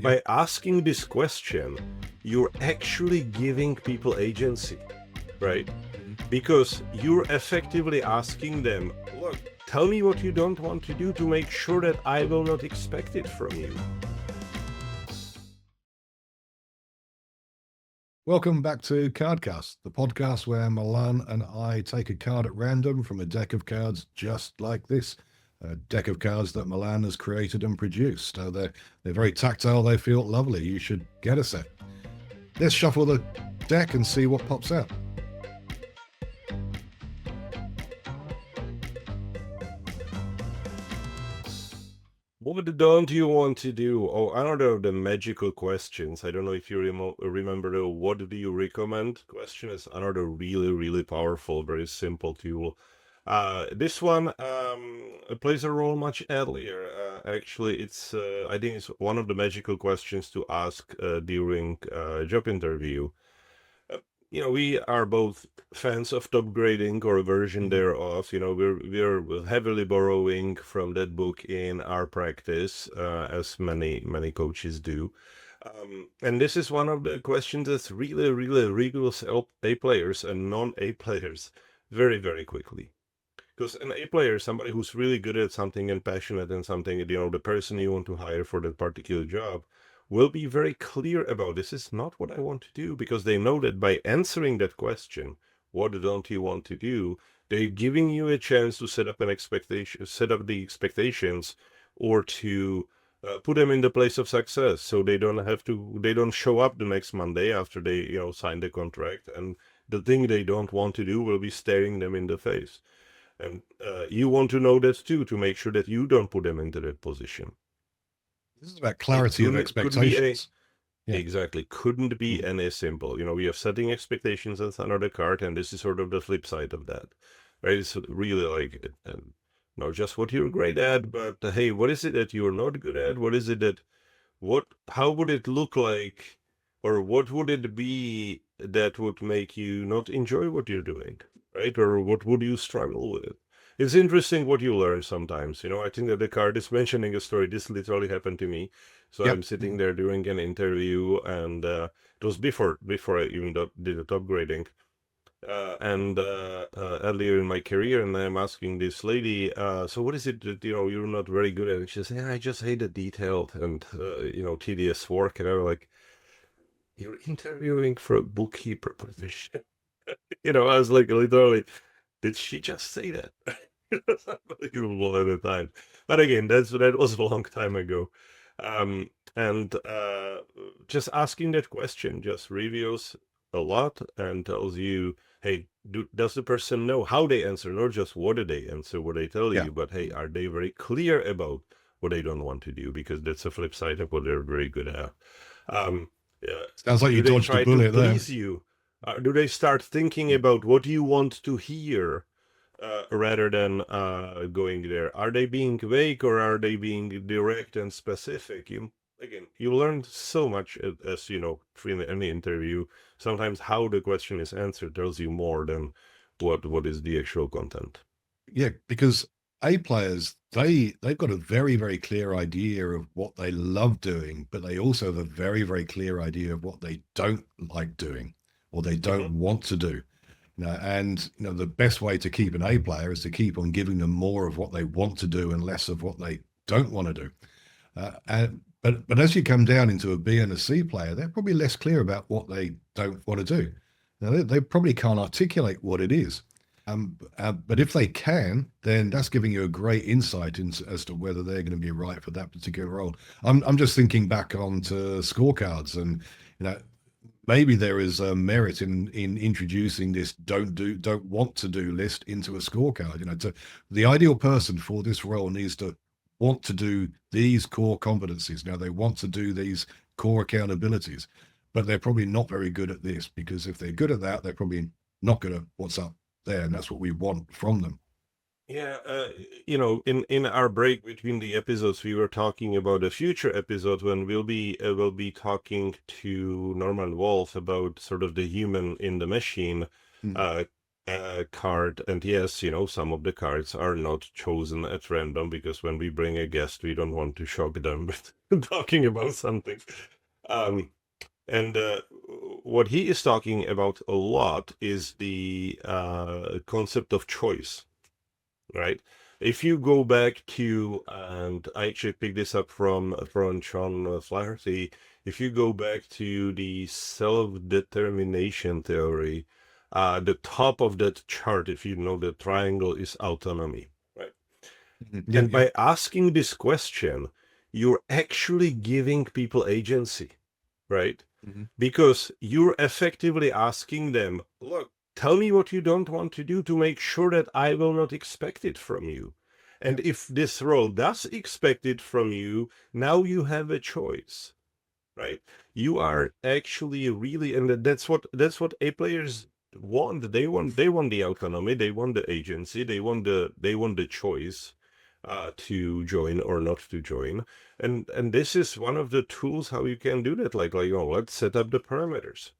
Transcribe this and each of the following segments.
Yeah. By asking this question, you're actually giving people agency, right? Mhm. Because you're effectively asking them, look, tell me what you don't want to do to make sure that I will not expect it from you. Welcome back to Cardcast, the podcast where Milan and I take a card at random from a deck of cards just like this. A deck of cards that Milan has created and produced. So they're very tactile, they feel lovely. You should get a set. Let's shuffle the deck and see what pops out. What don't you want to do? Oh, another of the magical questions. I don't know if you remember the what do you recommend question is another really, really powerful, very simple tool. This one plays a role much earlier. Actually, I think it's one of the magical questions to ask during a job interview. Uh, we are both fans of top grading or a version Mhm. thereof. We're heavily borrowing from that book in our practice, as many coaches do. And this is one of the questions that's really, really reveals A players and non-A players very, very quickly. Because an A player is somebody who's really good at something and passionate in something, the person you want to hire for that particular job will be very clear about this is not what I want to do, because they know that by answering that question, what don't you want to do, they're giving you a chance to set up the expectations, or to put them in the place of success, so they don't show up the next Monday after they, sign the contract, and the thing they don't want to do will be staring them in the face. And you want to know that too, to make sure that you don't put them into that position. This is about It clarity of couldn't be any expectations. Yeah. exactly couldn't be Mhm. any simple. We have setting expectations as another card, and this is sort of the flip side of that, right? It's really like not just what you're great at, but hey, what is it that you're not good at? What is it that what how would it look like, or what would it be that would make you not enjoy what you're doing, right? Or what would you struggle with? It's interesting what you learn sometimes. I think that the card is mentioning a story. This literally happened to me. So I'm Yep. sitting Mhm. there during an interview, and it was before I even did the top grading, and earlier in my career, and I'm asking this lady, so what is it that you're not very good at? And she says, yeah, I just hate the detailed and tedious work. And I'm like, you're interviewing for a bookkeeper position. I was like, literally, did she just say that? It was unbelievable at the time. But again, that was a long time ago. And just asking that question just reveals a lot and tells you, hey, does the person know how they answer, not just what do they answer, what they tell Yeah. you, but hey, are they very clear about what they don't want to do? Because that's a flip side of what they're very good at. Um, yeah, Sounds like you do they dodged a try to bullet there. please you? Do they start thinking about what you want to hear, rather than going there? Are they being vague, or are they being direct and specific? You learn so much, as in any interview. Sometimes how the question is answered tells you more than what is the actual content. Yeah, because A players, they've got a very, very clear idea of what they love doing, but they also have a very, very clear idea of what they don't like doing or they don't Hmm. want to do. And the best way to keep an A player is to keep on giving them more of what they want to do and less of what they don't want to do. But as you come down into a B and a C player, they're probably less clear about what they don't want to do. Now, they probably can't articulate what it is. But if they can, then that's giving you a great insight as to whether they're going to be right for that particular role. I'm just thinking back onto scorecards, and maybe there is a merit in introducing this don't want to do list into a scorecard. The ideal person for this role needs to want to do these core competencies. Now they want to do these core accountabilities, but they're probably not very good at this, because if they're good at that, they're probably not good at what's up there, and that's what we want from them. Yeah, in our break between the episodes, we were talking about a future episode when we'll be talking to Norman Wolf about sort of the human in the machine Mm. uh, card. And yes, some of the cards are not chosen at random, because when we bring a guest, we don't want to shock them with talking about something. Um, and what he is talking about a lot is the concept of choice, right? If you go back to, and I actually picked this up from Sean Flaherty, if you go back to the self-determination theory, the top of that chart, if you know the triangle, is autonomy, right? Yeah, And yeah. by asking this question, you're actually giving people agency, right? Because you're effectively asking them, look, tell me what you don't want to do to make sure that I will not expect it from you. And Yep. if this role does expect it from you, now you have a choice, right? You are actually really, and that's what A players want. They want the autonomy, they want the agency, they want the choice to join or not to join. And this is one of the tools how you can do that. Like let's set up the parameters,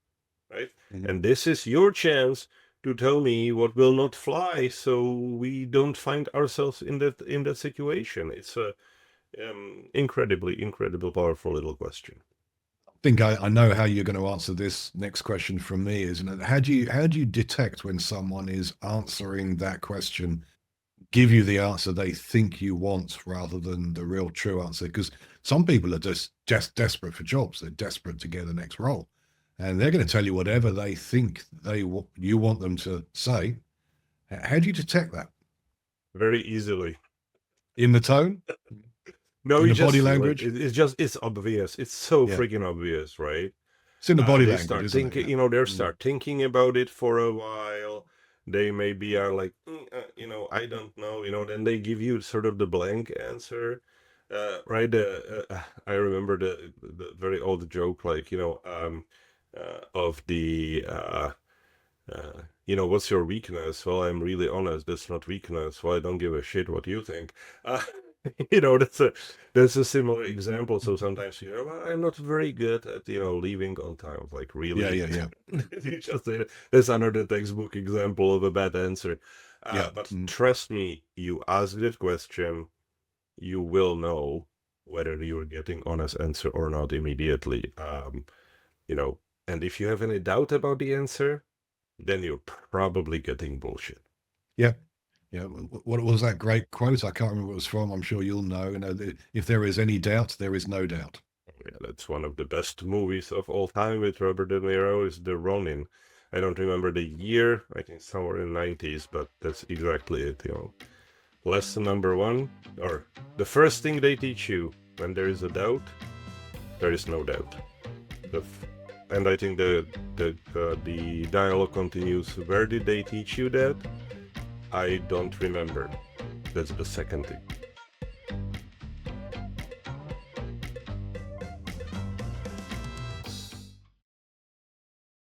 right? And this is your chance to tell me what will not fly, so we don't find ourselves in that situation. It's a incredibly powerful little question. I think I know how you're going to answer this next question from me, isn't it? How do you detect when someone is answering that question, give you the answer they think you want rather than the real true answer? Because some people are just desperate for jobs. They're desperate to get the next role, and they're going to tell you whatever they think you want them to say. How do you detect that? Very easily. In the tone, No, in you the just body feel it. language? It's obvious. It's so Yeah, freaking obvious, right? it's in the body They language, start isn't it? thinking, Yeah. they Mm. start thinking about it for a while. They maybe are like, I don't know, then they give you sort of the blank answer. Right. I remember the very old joke, like, of the, what's your weakness? Well, I'm really honest. That's not weakness. Well, I don't give a shit what you think. Uh, that's a similar example. So sometimes, well, I'm not very good at, leaving on time. Like, Yeah, really? yeah, yeah, You just say that's another textbook example of a bad answer. yeah. But Mm. trust me, you ask that question, you will know whether you're getting honest answer or not immediately. You know, and if you have any doubt about the answer, then you're probably getting bullshit. Yeah. Yeah. What was that great quote? I can't remember what it was from. I'm sure you'll know. If there is any doubt, there is no doubt. Yeah, that's one of the best movies of all time with Robert De Niro, is The Ronin. I don't remember the year, I think somewhere in the 90s, but that's exactly it. Lesson number one, or the first thing they teach you: when there is a doubt, there is no doubt. And I think the dialogue continues. Where did they teach you that? I don't remember. That's the second thing.